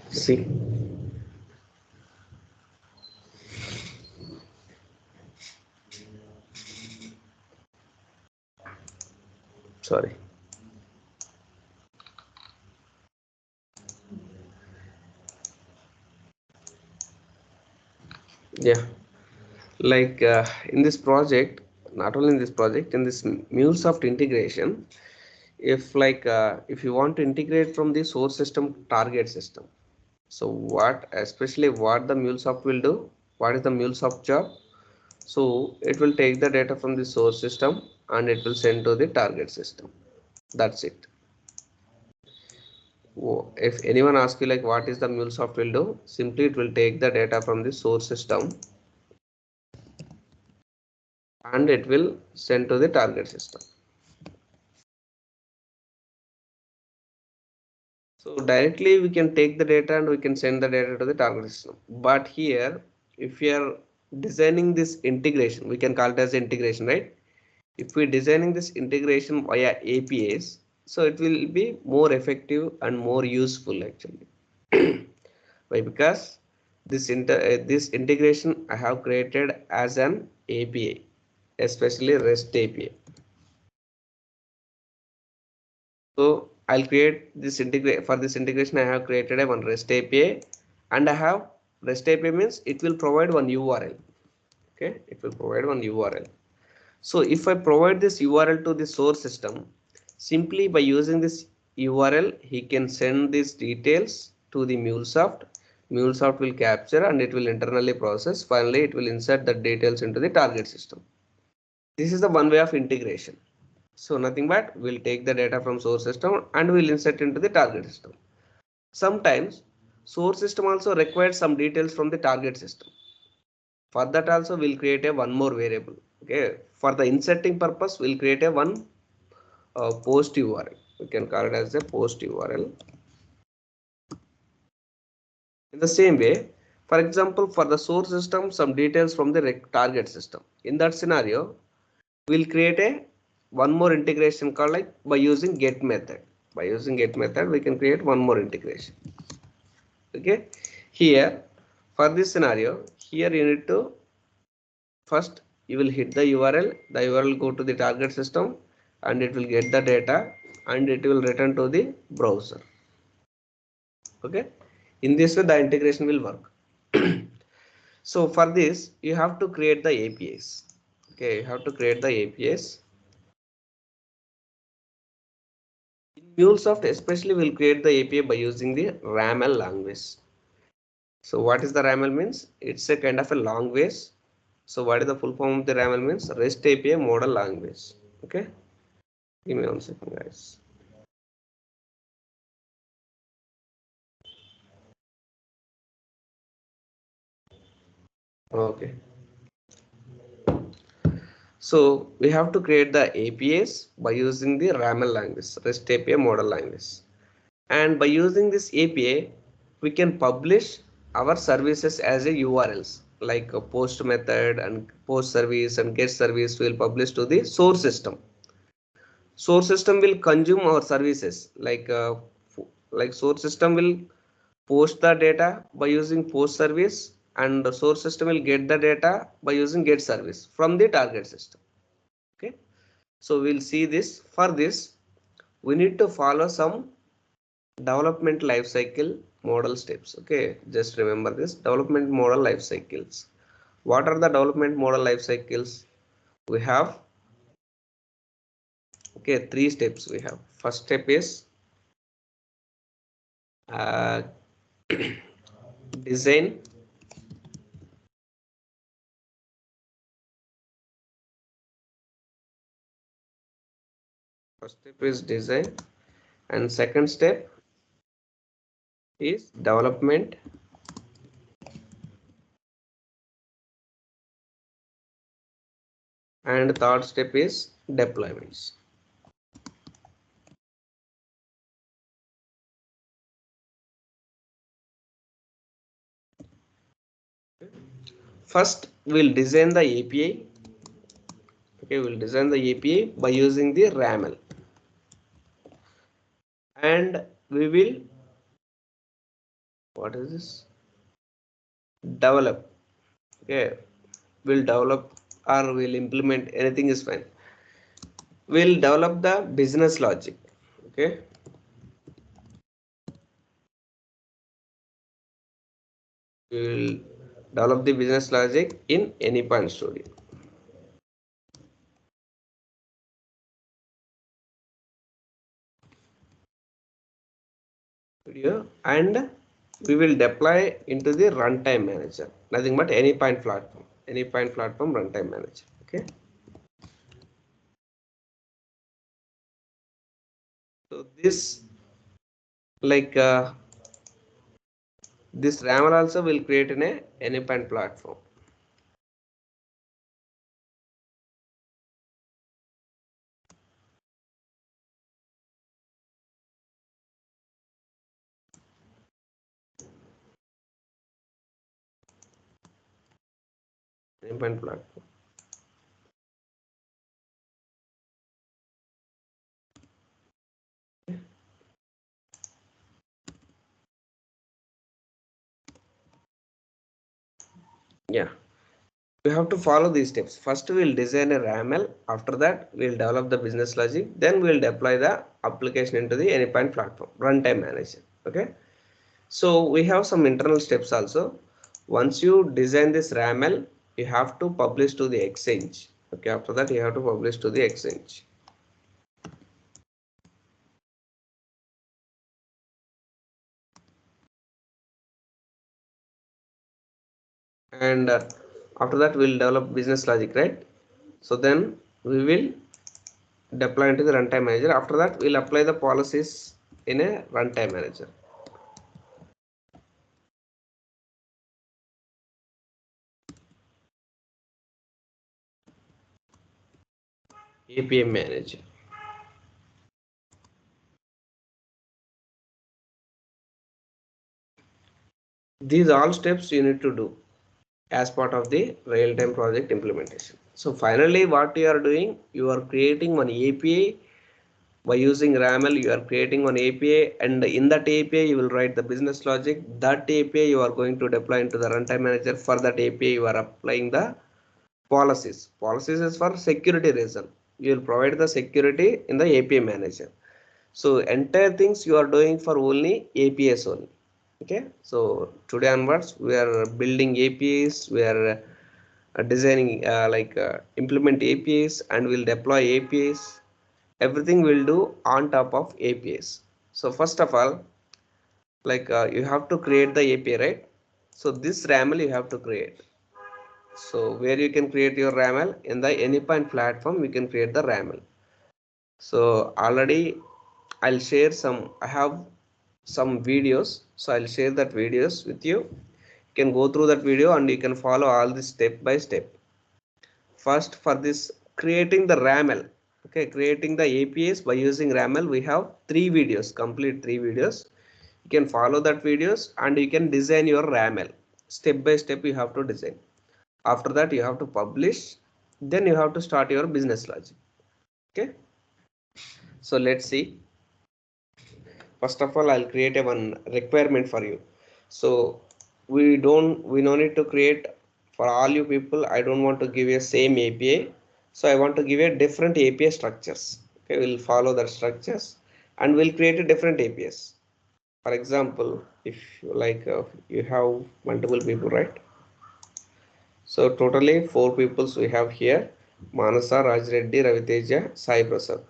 See, sorry. Yeah, like in this project, not only in this project, in this MuleSoft integration, if you want to integrate from the source system target system, so what especially what the MuleSoft will do, what is the MuleSoft job? So it will take the data from the source system and it will send to the target system. That's it. If anyone asks you like what is the MuleSoft will do, simply it will take the data from the source system and it will send to the target system. So directly we can take the data and we can send the data to the target system. But here, if we are designing this integration, we can call it as integration, right? If we designing this integration via APIs, so it will be more effective and more useful actually. Why? Because this integration I have created as an API, especially REST API. So I'll create this integrate for this integration. I have created a one REST API, and I have REST API means it will provide one URL. Okay, it will provide one URL. So if I provide this URL to the source system, simply by using this URL, he can send these details to the MuleSoft. MuleSoft will capture and it will internally process. Finally, it will insert the details into the target system. This is the one way of integration. So nothing but we'll take the data from source system and we'll insert into the target system. Sometimes source system also requires some details from the target system. For that also we'll create a one more variable. Okay. For the inserting purpose, we'll create a one post URL. We can call it as a post URL. In the same way, for example, for the source system, some details from the target system. In that scenario, we'll create a one more integration called like by using get method. By using get method, we can create one more integration. Okay. Here, for this scenario, here you need to first you will hit the URL. The URL go to the target system and it will get the data and it will return to the browser. Okay. In this way, the integration will work. So for this, you have to create the APIs. Okay, you have to create the APIs. In MuleSoft, especially, we'll create the API by using the RAML language. So what is the RAML means? It's a kind of a language. So what is the full form of the RAML means? REST API model language. Okay, give me 1 second, guys. Okay. So we have to create the APIs by using the RAML language, REST API model language. And by using this API, we can publish our services as a URLs like a post method and post service and get service will publish to the source system. Source system will consume our services like source system will post the data by using post service and the source system will get the data by using get service from the target system. Okay, so we'll see this. For this, we need to follow some development life cycle model steps. Okay, just remember this development model life cycles. What are the development model life cycles? We have okay 3 steps. We have first step is uh, design. First step is design, and second step is development, and third step is deployments. First, we'll design the API. Okay, we'll design the API by using the RAML, and we will What is this? Develop. Okay, we'll develop or we'll implement, anything is fine. We'll develop the business logic. Okay, we'll develop the business logic in Anypoint Studio. And we will deploy into the runtime manager, nothing but Anypoint platform, Anypoint platform runtime manager. Okay, so this, like this raml also will create in a Anypoint platform. Anypoint platform. Yeah, we have to follow these steps. First we'll design a raml, after that we'll develop the business logic, then we'll deploy the application into the Anypoint platform runtime manager. Okay, so we have some internal steps also. Once you design this raml, you have to publish to the exchange. Okay, after that you have to publish to the exchange. And after that we'll develop business logic, right? So then we will deploy into the runtime manager. After that we'll apply the policies in a runtime manager. APM manager. These all steps you need to do as part of the real-time project implementation. So finally what you are doing, you are creating one API. By using raml you are creating one API, and in that API you will write the business logic. That API you are going to deploy into the runtime manager. For that API you are applying the policies. Policies is for security reason. You will provide the security in the API manager. So entire things you are doing for only APIs only. Okay, so today onwards we are building APIs, we are designing implement APIs, and we'll deploy APIs. Everything we'll do on top of APIs. So first of all, you have to create the API, right? So this raml you have to create. So where you can create your raml, in the Anypoint platform you can create the raml. So already I'll share some, I have some videos, so I'll share that videos with you. You can go through that video and you can follow all this step by step. First, for this creating the raml, okay, creating the APIs by using raml, we have 3 videos, complete 3 videos. You can follow that videos and you can design your raml. Step by step you have to design. After that you have to publish, then you have to start your business logic. Okay, so let's see. First of all, I'll create a one requirement for you. So we no need to create for all you people. I don't want to give you a same API. So I want to give you different API structures. Okay, we'll follow the structures and we'll create a different APIs. For example, if you have multiple people, right? So totally 4 peoples we have here: Manasa, Raj Reddy, Raviteja, Sai Prasad.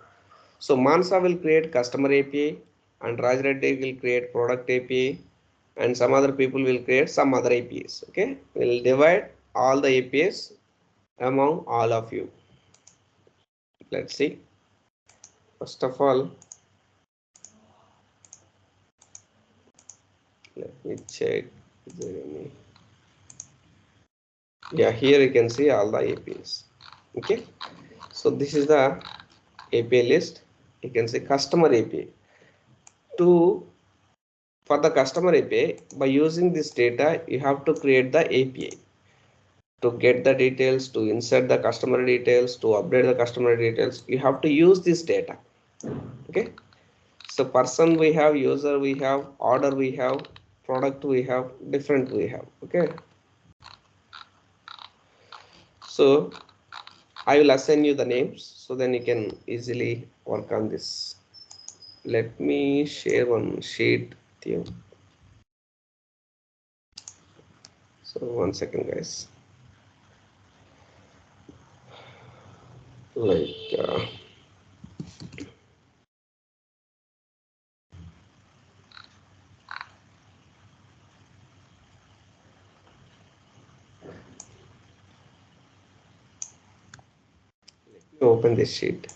So Mansa will create customer API and Raj Reddy will create product API, and some other people will create some other APIs. Okay, we'll divide all the APIs among all of you. Let's see. First of all, let me check. Is there any? Yeah, here you can see all the APIs. Okay, so this is the API list. You can see customer API. To For the customer API, by using this data, you have to create the API to get the details, to insert the customer details, to update the customer details. You have to use this data. Okay, so person we have, user we have, order we have, product we have, different we have. Okay, so I will assign you the names so then you can easily work on this. Let me share one sheet with you. So 1 second, guys. Like open this sheet.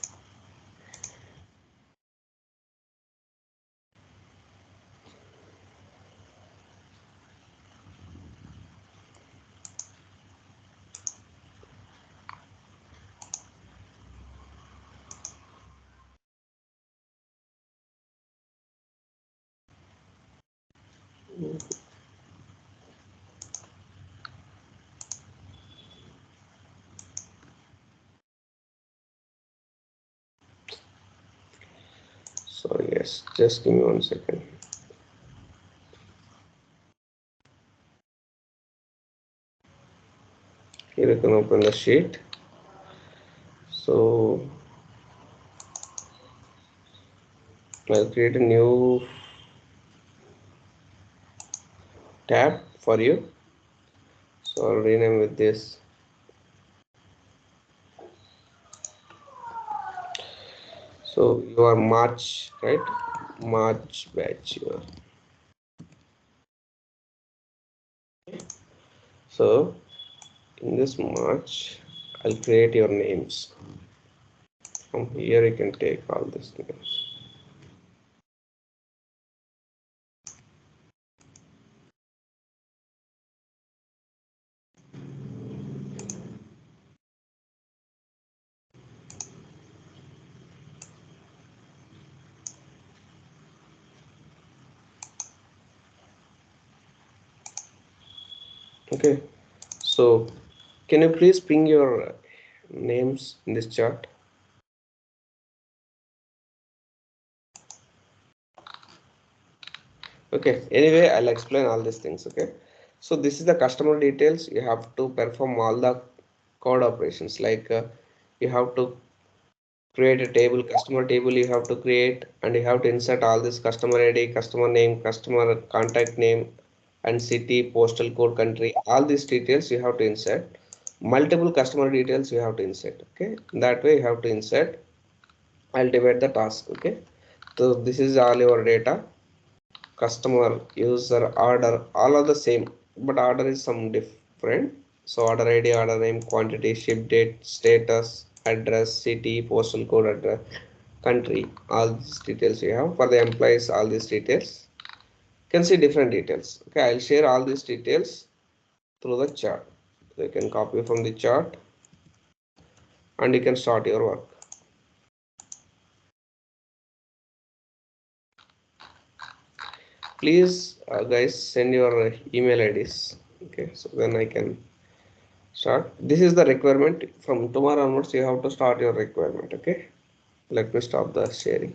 So yes, just give me 1 second. Here you can open the sheet. So I'll create a new tab for you. So I'll rename with this. So you are March, right? March batch. So in this March, I'll create your names. From here you can take all these names. Okay, so can you please ping your names in this chart? Okay, anyway, I'll explain all these things. Okay, so this is the customer details. You have to perform all the code operations, like you have to create a table, customer table you have to create, and you have to insert all this customer ID, customer name, customer contact name, and city, postal code, country, all these details you have to insert. Multiple customer details you have to insert. Okay, that way you have to insert. I'll divide the task. Okay, so this is all your data. Customer, user, order, all are the same, but order is some different. So order ID, order name, quantity, ship date, status, address, city, postal code, address, country, all these details you have. For the employees, all these details, you can see different details. Okay, I'll share all these details through the chart. So you can copy from the chart and you can start your work. Please guys, send your email IDs. Okay, so then I can start. This is the requirement. From tomorrow onwards you have to start your requirement. Okay, let me stop the sharing.